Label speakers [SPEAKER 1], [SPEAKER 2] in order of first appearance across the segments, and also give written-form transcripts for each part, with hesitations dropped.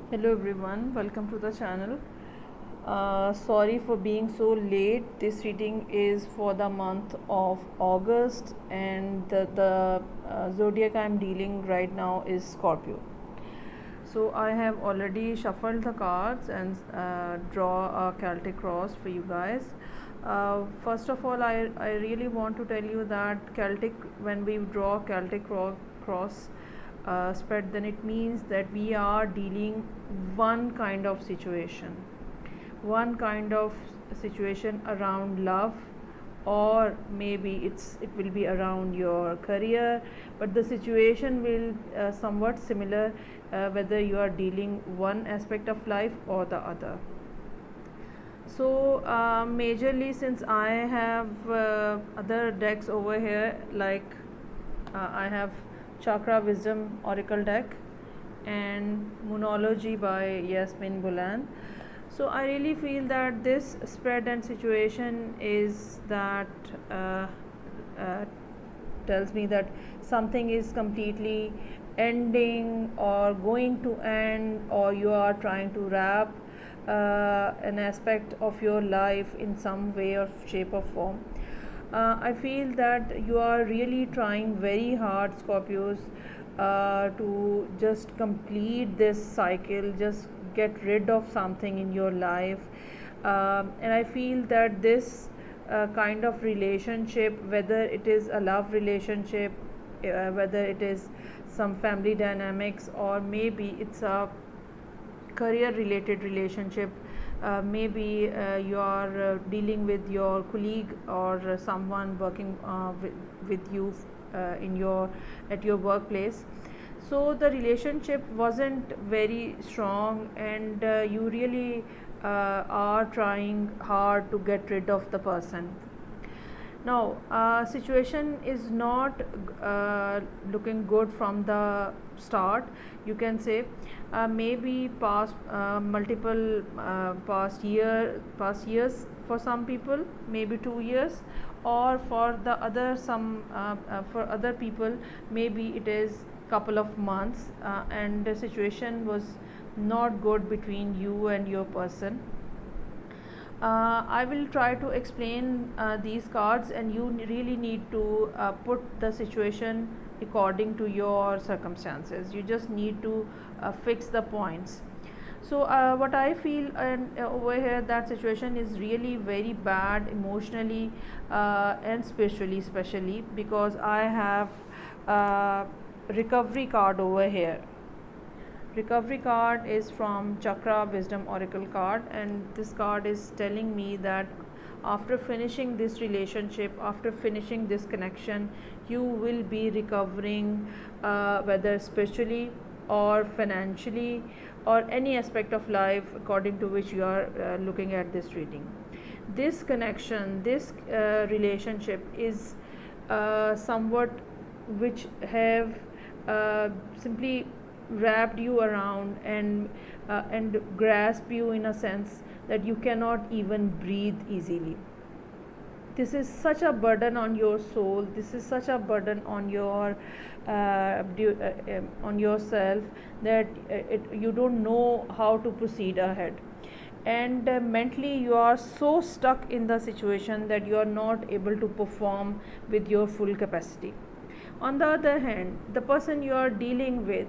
[SPEAKER 1] Hello everyone, welcome to the channel. Sorry for being so late. This reading is for the month of August, and the zodiac I'm dealing right now is Scorpio. So I have already shuffled the cards and draw a Celtic cross for you guys. First of all, I really want to tell you that when we draw cross spread, then it means that we are dealing one kind of situation around love, or maybe it will be around your career, but the situation will somewhat similar, whether you are dealing one aspect of life or the other. So majorly, since I have other decks over here, like I have Chakra Wisdom Oracle deck and Moonology by Yasmin Bulan. So I really feel that this spread and situation is that uh, tells me that something is completely ending or going to end, or you are trying to wrap an aspect of your life in some way or shape or form. I feel that you are really trying very hard, Scorpios, to just complete this cycle, just get rid of something in your life. And I feel that this kind of relationship, whether it is a love relationship, whether it is some family dynamics, or maybe it's a career related relationship, maybe you are dealing with your colleague or someone working with you in your at your workplace. So the relationship wasn't very strong, and you really are trying hard to get rid of the person. Now, situation is not looking good from the start. You can say maybe past multiple past years for some people, maybe 2 years, or for the other some for other people, maybe it is couple of months, and the situation was not good between you and your person. I will try to explain these cards, and you really need to put the situation according to your circumstances. You just need to fix the points. So, what I feel and over here, that situation is really very bad emotionally and spiritually, especially because I have recovery card over here. Recovery card is from Chakra Wisdom Oracle card, and this card is telling me that after finishing this relationship, after finishing this connection, you will be recovering, whether spiritually or financially or any aspect of life according to which you are looking at this reading. This connection, this relationship is somewhat which have simply wrapped you around and grasp you in a sense that you cannot even breathe easily. This is such a burden on your soul, this is such a burden on your on yourself, that you don't know how to proceed ahead, and mentally you are so stuck in the situation that you are not able to perform with your full capacity. On the other hand, the person you are dealing with,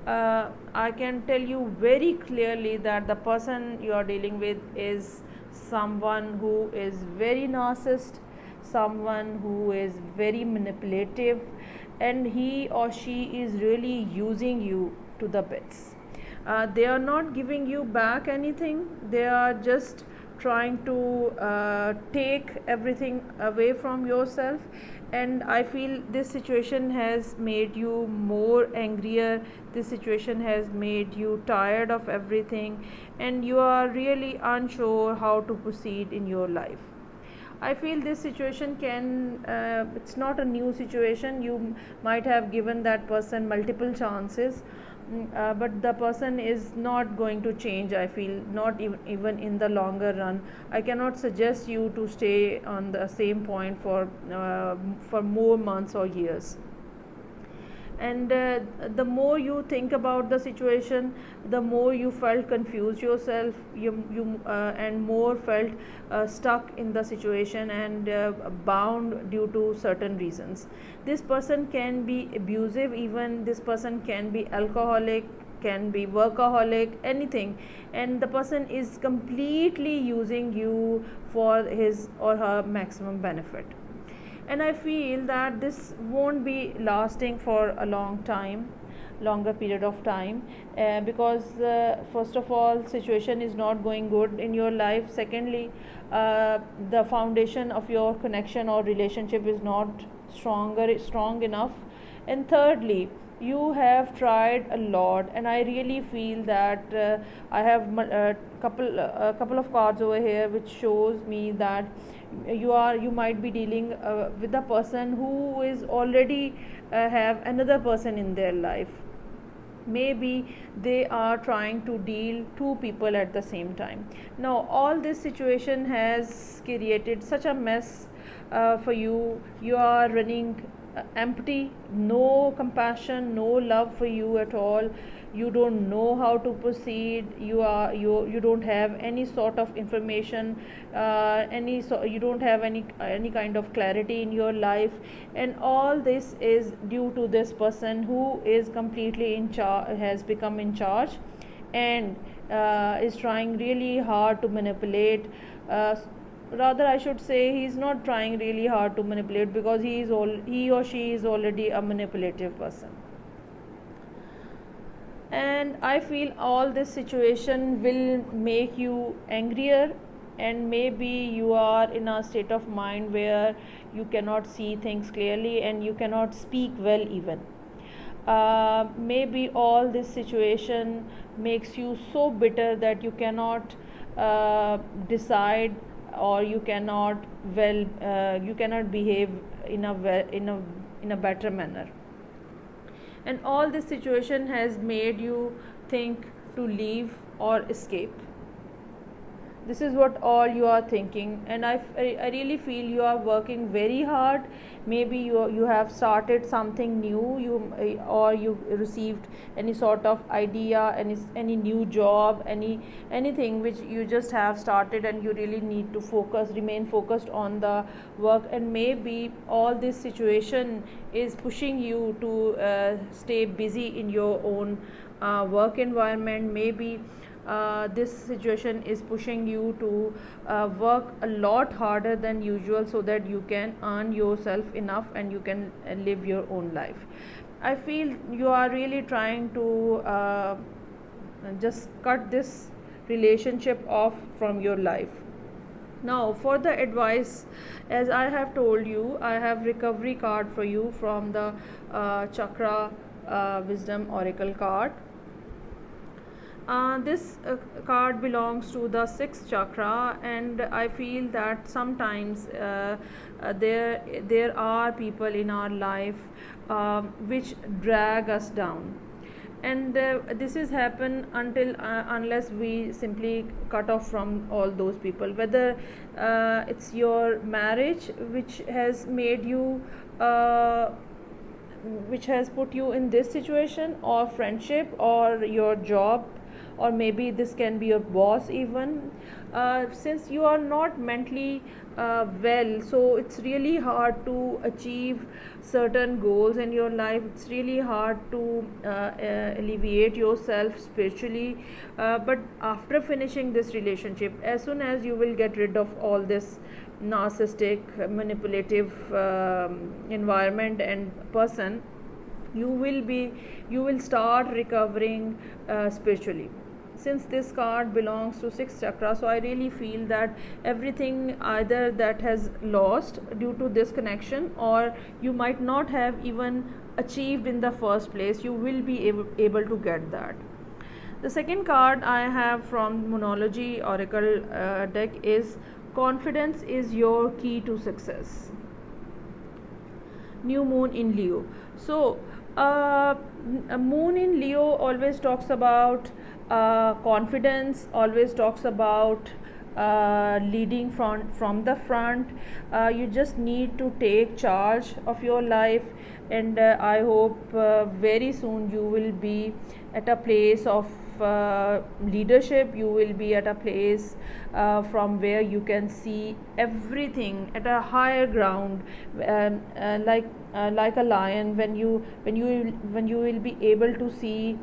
[SPEAKER 1] I can tell you very clearly that the person you are dealing with is someone who is very narcissist, someone who is very manipulative, and he or she is really using you to the bits. They are not giving you back anything, they are just trying to take everything away from yourself. And I feel this situation has made you more angrier, this situation has made you tired of everything, and you are really unsure how to proceed in your life. I feel this situation it's not a new situation. You might have given that person multiple chances, but the person is not going to change. I feel not even in the longer run. I cannot suggest you to stay on the same point for more months or years. and the more you think about the situation, the more you felt confused yourself, and more felt stuck in the situation and bound due to certain reasons. This person can be abusive, even this person can be alcoholic, can be workaholic, anything, and the person is completely using you for his or her maximum benefit. And I feel that this won't be lasting for a longer period of time, because first of all, situation is not going good in your life. Secondly, the foundation of your connection or relationship is not strong enough. And thirdly, you have tried a lot, and I really feel that I have couple of cards over here which shows me that you might be dealing with a person who is already have another person in their life. Maybe they are trying to deal two people at the same time. Now all this situation has created such a mess for you. You are running empty, no compassion, no love for you at all. You don't know how to proceed. You don't have any sort of information, you don't have any kind of clarity in your life, and all this is due to this person who is completely in charge, has become in charge, and is trying really hard to manipulate. Rather, I should say, he's not trying really hard to manipulate, because he or she is already a manipulative person. And I feel all this situation will make you angrier, and maybe you are in a state of mind where you cannot see things clearly and you cannot speak well even. Maybe all this situation makes you so bitter that you cannot decide, or you cannot behave in a better manner. And all this situation has made you think to leave or escape. This is what all you are thinking, and I really feel you are working very hard. Maybe you have started something new, or you received any sort of idea, any new job, anything which you just have started, and you really need to remain focused on the work. And maybe all this situation is pushing you to stay busy in your own work environment. Maybe this situation is pushing you to work a lot harder than usual, so that you can earn yourself enough and you can live your own life. I feel you are really trying to just cut this relationship off from your life. Now for the advice, as I have told you, I have recovery card for you from the chakra wisdom oracle card. This card belongs to the sixth chakra, and I feel that sometimes there are people in our life which drag us down, and this is happen unless we simply cut off from all those people. Whether it's your marriage which has made you which has put you in this situation, or friendship, or your job, or maybe this can be your boss even. Since you are not mentally well, so it's really hard to achieve certain goals in your life. It's really hard to alleviate yourself spiritually, but after finishing this relationship, as soon as you will get rid of all this narcissistic, manipulative environment and person, you will start recovering spiritually. Since this card belongs to sixth chakra, so I really feel that everything either that has lost due to this connection, or you might not have even achieved in the first place, you will be able to get that. The second card I have from Moonology oracle deck is confidence is your key to success. New moon in Leo. So a moon in Leo always talks about confidence, always talks about leading from the front. You just need to take charge of your life, and I hope very soon you will be at a place of leadership. You will be at a place from where you can see everything at a higher ground, like a lion. When you will be able to see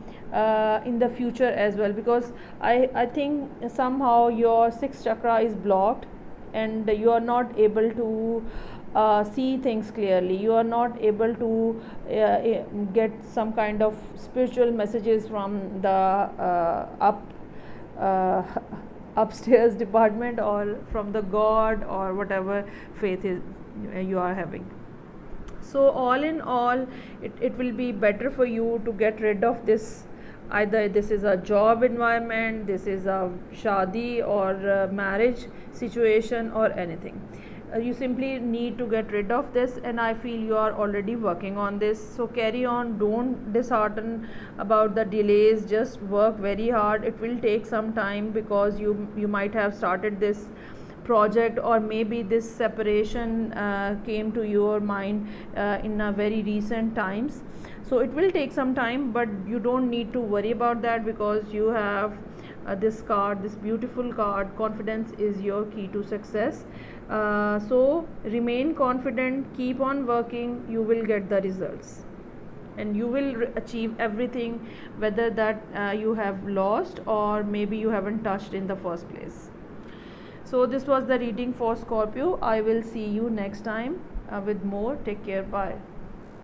[SPEAKER 1] in the future as well, because I think somehow your sixth chakra is blocked and you are not able to see things clearly. You are not able to get some kind of spiritual messages from the uh, upstairs department, or from the god, or whatever faith is you are having. So all in all, it will be better for you to get rid of this. Either this is a job environment, this is a shadi or marriage situation, or anything. You simply need to get rid of this, and I feel you are already working on this. So carry on, don't dishearten about the delays, just work very hard. It will take some time, because you might have started this project, or maybe this separation came to your mind in a very recent times. So it will take some time, but you don't need to worry about that, because you have this card, this beautiful card. Confidence is your key to success. So remain confident, keep on working, you will get the results, and you will achieve everything, whether that you have lost, or maybe you haven't touched in the first place. So this was the reading for Scorpio. I will see you next time with more. Take care. Bye.